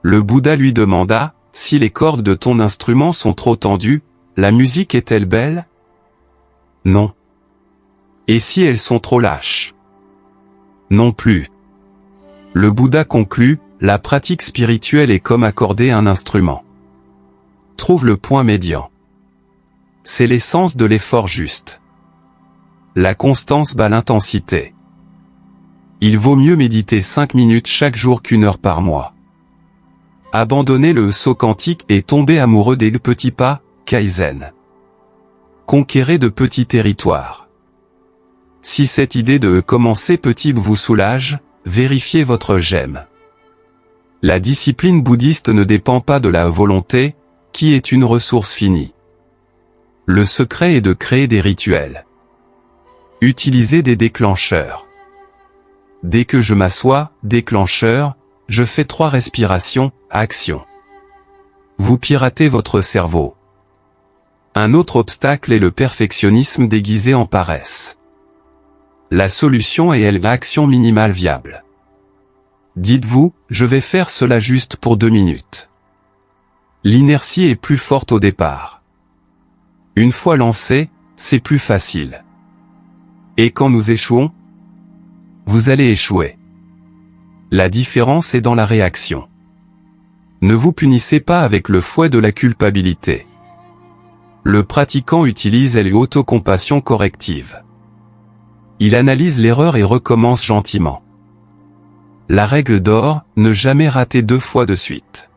Le Bouddha lui demanda, si les cordes de ton instrument sont trop tendues, la musique est-elle belle? Non. Et si elles sont trop lâches? Non plus. Le Bouddha conclut, la pratique spirituelle est comme accorder un instrument. Trouve le point médian. C'est l'essence de l'effort juste. La constance bat l'intensité. Il vaut mieux méditer 5 minutes chaque jour qu'1 heure par mois. Abandonner le saut quantique et tomber amoureux des petits pas, Kaizen. Conquérez de petits territoires. Si cette idée de commencer petit vous soulage, vérifiez votre j'aime. La discipline bouddhiste ne dépend pas de la volonté, qui est une ressource finie. Le secret est de créer des rituels. Utilisez des déclencheurs. Dès que je m'assois, déclencheur, je fais 3 respirations, action. Vous piratez votre cerveau. Un autre obstacle est le perfectionnisme déguisé en paresse. La solution est l'action minimale viable. Dites-vous, je vais faire cela juste pour 2 minutes. L'inertie est plus forte au départ. Une fois lancé, c'est plus facile. Et quand nous échouons, vous allez échouer. La différence est dans la réaction. Ne vous punissez pas avec le fouet de la culpabilité. Le pratiquant utilise l'autocompassion corrective. Il analyse l'erreur et recommence gentiment. La règle d'or, ne jamais rater 2 fois de suite.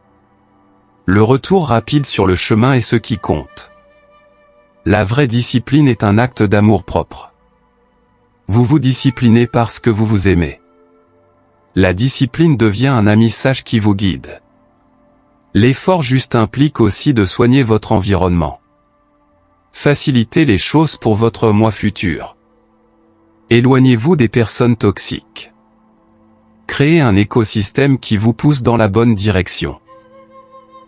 Le retour rapide sur le chemin est ce qui compte. La vraie discipline est un acte d'amour-propre. Vous vous disciplinez parce que vous vous aimez. La discipline devient un ami sage qui vous guide. L'effort juste implique aussi de soigner votre environnement. Facilitez les choses pour votre moi futur. Éloignez-vous des personnes toxiques. Créez un écosystème qui vous pousse dans la bonne direction.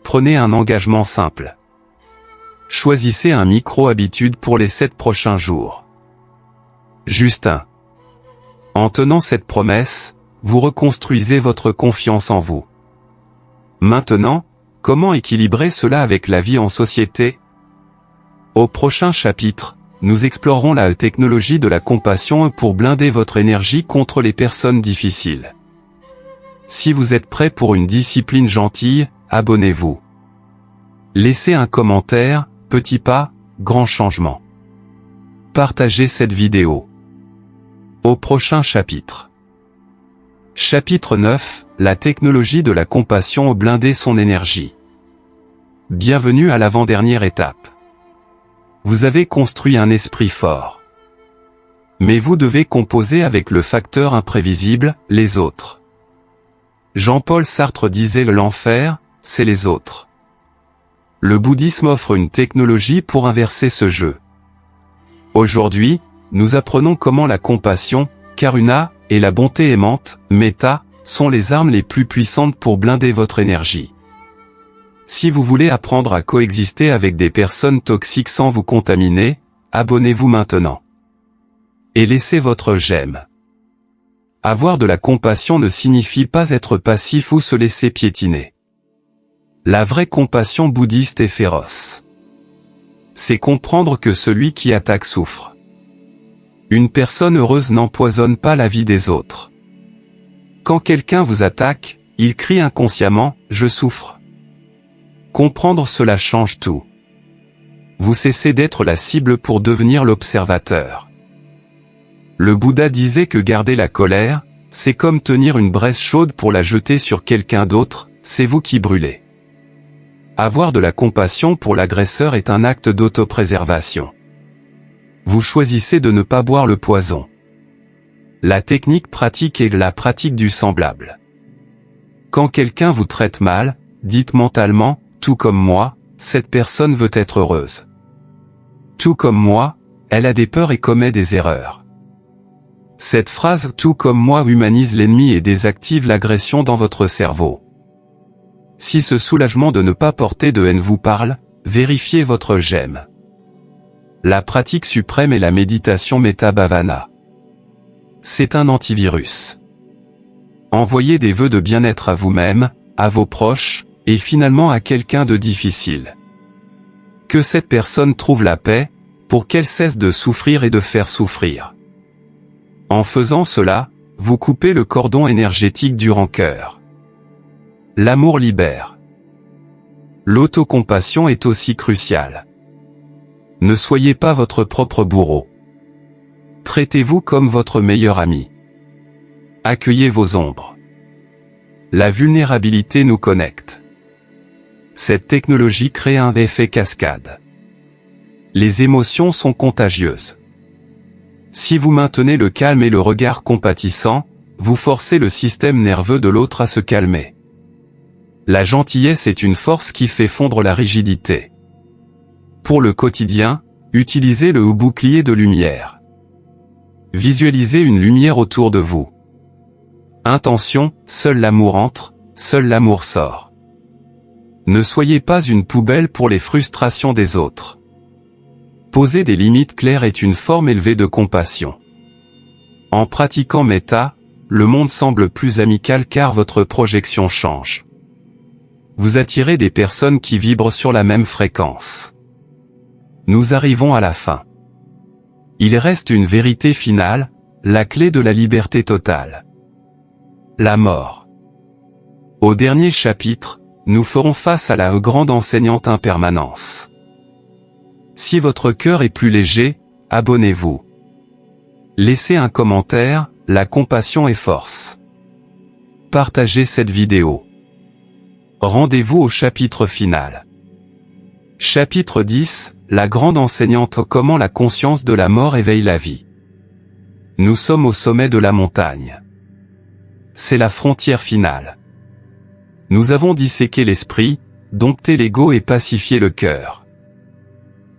Prenez un engagement simple. Choisissez un micro-habitude pour les 7 prochains jours. Justin. En tenant cette promesse, vous reconstruisez votre confiance en vous. Maintenant, comment équilibrer cela avec la vie en société? Au prochain chapitre, nous explorerons la technologie de la compassion pour blinder votre énergie contre les personnes difficiles. Si vous êtes prêt pour une discipline gentille, abonnez-vous. Laissez un commentaire, petit pas, grand changement. Partagez cette vidéo. Au prochain chapitre. Chapitre 9, la technologie de la compassion blinder son énergie. Bienvenue à l'avant-dernière étape. Vous avez construit un esprit fort. Mais vous devez composer avec le facteur imprévisible, les autres. Jean-Paul Sartre disait l'enfer, c'est les autres. Le bouddhisme offre une technologie pour inverser ce jeu. Aujourd'hui, nous apprenons comment la compassion, karuna, et la bonté aimante, metta, sont les armes les plus puissantes pour blinder votre énergie. Si vous voulez apprendre à coexister avec des personnes toxiques sans vous contaminer, abonnez-vous maintenant. Et laissez votre j'aime. Avoir de la compassion ne signifie pas être passif ou se laisser piétiner. La vraie compassion bouddhiste est féroce. C'est comprendre que celui qui attaque souffre. Une personne heureuse n'empoisonne pas la vie des autres. Quand quelqu'un vous attaque, il crie inconsciemment « Je souffre ». Comprendre cela change tout. Vous cessez d'être la cible pour devenir l'observateur. Le Bouddha disait que garder la colère, c'est comme tenir une braise chaude pour la jeter sur quelqu'un d'autre, c'est vous qui brûlez. Avoir de la compassion pour l'agresseur est un acte d'autopréservation. Vous choisissez de ne pas boire le poison. La technique pratique est la pratique du semblable. Quand quelqu'un vous traite mal, dites mentalement, tout comme moi, cette personne veut être heureuse. Tout comme moi, elle a des peurs et commet des erreurs. Cette phrase « tout comme moi » humanise l'ennemi et désactive l'agression dans votre cerveau. Si ce soulagement de ne pas porter de haine vous parle, vérifiez votre j'aime. La pratique suprême est la méditation Metta Bhavana. C'est un antivirus. Envoyez des vœux de bien-être à vous-même, à vos proches, et finalement à quelqu'un de difficile. Que cette personne trouve la paix, pour qu'elle cesse de souffrir et de faire souffrir. En faisant cela, vous coupez le cordon énergétique du rancœur. L'amour libère. L'autocompassion est aussi cruciale. Ne soyez pas votre propre bourreau. Traitez-vous comme votre meilleur ami. Accueillez vos ombres. La vulnérabilité nous connecte. Cette technologie crée un effet cascade. Les émotions sont contagieuses. Si vous maintenez le calme et le regard compatissant, vous forcez le système nerveux de l'autre à se calmer. La gentillesse est une force qui fait fondre la rigidité. Pour le quotidien, utilisez le bouclier de lumière. Visualisez une lumière autour de vous. Intention, seul l'amour entre, seul l'amour sort. Ne soyez pas une poubelle pour les frustrations des autres. Poser des limites claires est une forme élevée de compassion. En pratiquant Metta, le monde semble plus amical car votre projection change. Vous attirez des personnes qui vibrent sur la même fréquence. Nous arrivons à la fin. Il reste une vérité finale, la clé de la liberté totale. La mort. Au dernier chapitre, nous ferons face à la grande enseignante impermanence. Si votre cœur est plus léger, abonnez-vous. Laissez un commentaire, la compassion est force. partagez cette vidéo. Rendez-vous au chapitre final. Chapitre 10, la grande enseignante, comment la conscience de la mort éveille la vie. Nous sommes au sommet de la montagne. C'est la frontière finale. Nous avons disséqué l'esprit, dompté l'ego et pacifié le cœur.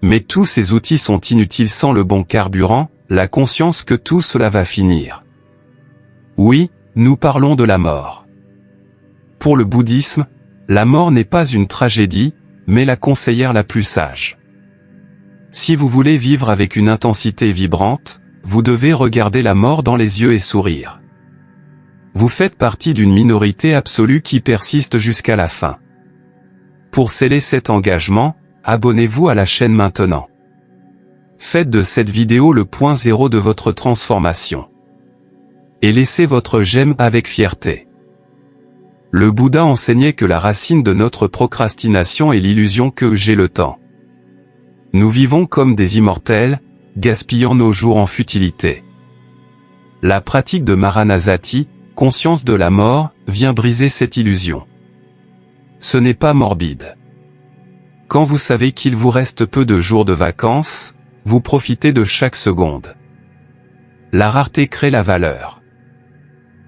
Mais tous ces outils sont inutiles sans le bon carburant, la conscience que tout cela va finir. Oui, nous parlons de la mort. Pour le bouddhisme, la mort n'est pas une tragédie, mais la conseillère la plus sage. Si vous voulez vivre avec une intensité vibrante, vous devez regarder la mort dans les yeux et sourire. Vous faites partie d'une minorité absolue qui persiste jusqu'à la fin. Pour sceller cet engagement, abonnez-vous à la chaîne maintenant. Faites de cette vidéo le point zéro de votre transformation. Et laissez votre j'aime avec fierté. Le Bouddha enseignait que la racine de notre procrastination est l'illusion que j'ai le temps. Nous vivons comme des immortels, gaspillant nos jours en futilité. La pratique de Maranasati, conscience de la mort, vient briser cette illusion. Ce n'est pas morbide. Quand vous savez qu'il vous reste peu de jours de vacances, vous profitez de chaque seconde. La rareté crée la valeur.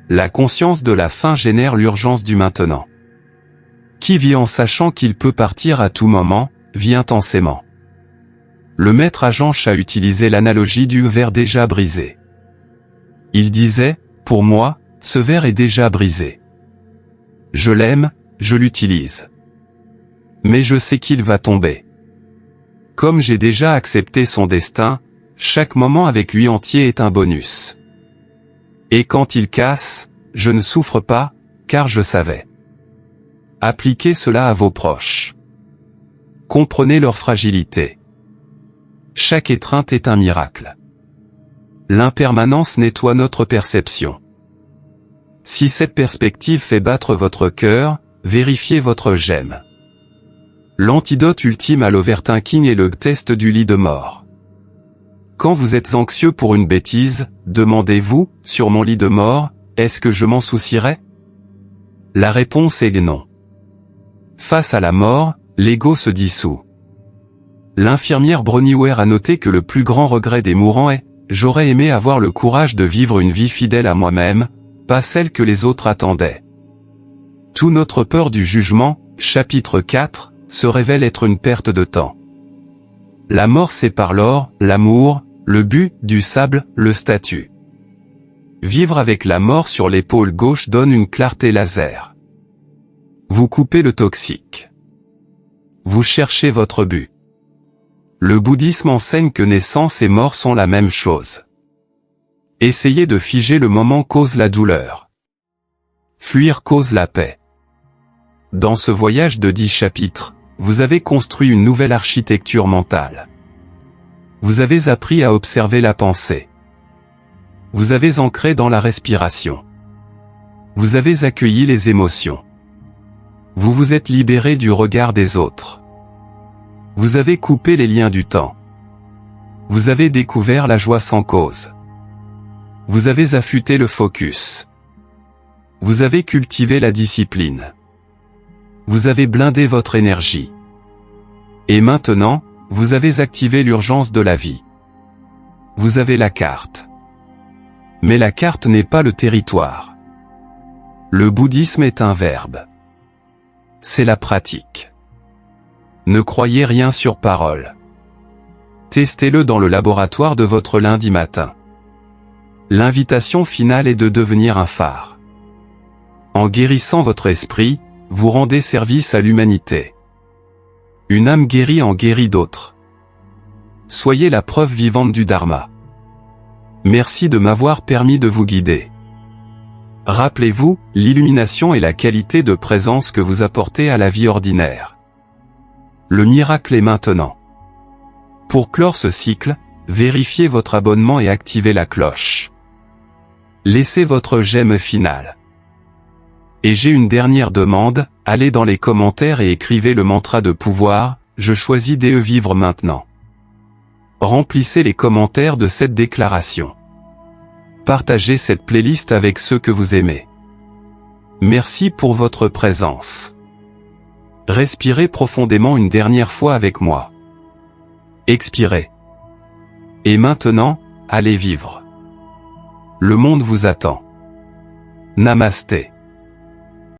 La conscience de la fin génère l'urgence du maintenant. Qui vit en sachant qu'il peut partir à tout moment, vit intensément. Le maître Agenche a utilisé l'analogie du verre déjà brisé. Il disait, pour moi, ce verre est déjà brisé. Je l'aime, je l'utilise. Mais je sais qu'il va tomber. Comme j'ai déjà accepté son destin, chaque moment avec lui entier est un bonus. Et quand il casse, je ne souffre pas, car je savais. Appliquez cela à vos proches. Comprenez leur fragilité. Chaque étreinte est un miracle. L'impermanence nettoie notre perception. Si cette perspective fait battre votre cœur, vérifiez votre j'aime. L'antidote ultime à l'overthinking est le test du lit de mort. Quand vous êtes anxieux pour une bêtise, demandez-vous, sur mon lit de mort, est-ce que je m'en soucierai? La réponse est non. Face à la mort, l'ego se dissout. L'infirmière Bronnier a noté que le plus grand regret des mourants est « J'aurais aimé avoir le courage de vivre une vie fidèle à moi-même, pas celle que les autres attendaient. » Tout notre peur du jugement, chapitre 4, se révèle être une perte de temps. La mort sépare l'or, l'amour, le but, du sable, le statut. Vivre avec la mort sur l'épaule gauche donne une clarté laser. Vous coupez le toxique. Vous cherchez votre but. Le bouddhisme enseigne que naissance et mort sont la même chose. Essayer de figer le moment cause la douleur. Fuir cause la paix. Dans ce voyage de 10 chapitres, vous avez construit une nouvelle architecture mentale. Vous avez appris à observer la pensée. Vous avez ancré dans la respiration. Vous avez accueilli les émotions. Vous vous êtes libéré du regard des autres. Vous avez coupé les liens du temps. Vous avez découvert la joie sans cause. Vous avez affûté le focus. Vous avez cultivé la discipline. Vous avez blindé votre énergie. Et maintenant, vous avez activé l'urgence de la vie. Vous avez la carte. Mais la carte n'est pas le territoire. Le bouddhisme est un verbe. C'est la pratique. Ne croyez rien sur parole. Testez-le dans le laboratoire de votre lundi matin. L'invitation finale est de devenir un phare. En guérissant votre esprit, vous rendez service à l'humanité. Une âme guérie en guérit d'autres. Soyez la preuve vivante du Dharma. Merci de m'avoir permis de vous guider. Rappelez-vous, l'illumination est la qualité de présence que vous apportez à la vie ordinaire. Le miracle est maintenant. Pour clore ce cycle, vérifiez votre abonnement et activez la cloche. Laissez votre j'aime final. Et j'ai une dernière demande, allez dans les commentaires et écrivez le mantra de pouvoir, je choisis de vivre maintenant. Remplissez les commentaires de cette déclaration. Partagez cette playlist avec ceux que vous aimez. Merci pour votre présence. Respirez profondément une dernière fois avec moi. Expirez. Et maintenant, allez vivre. Le monde vous attend. Namasté.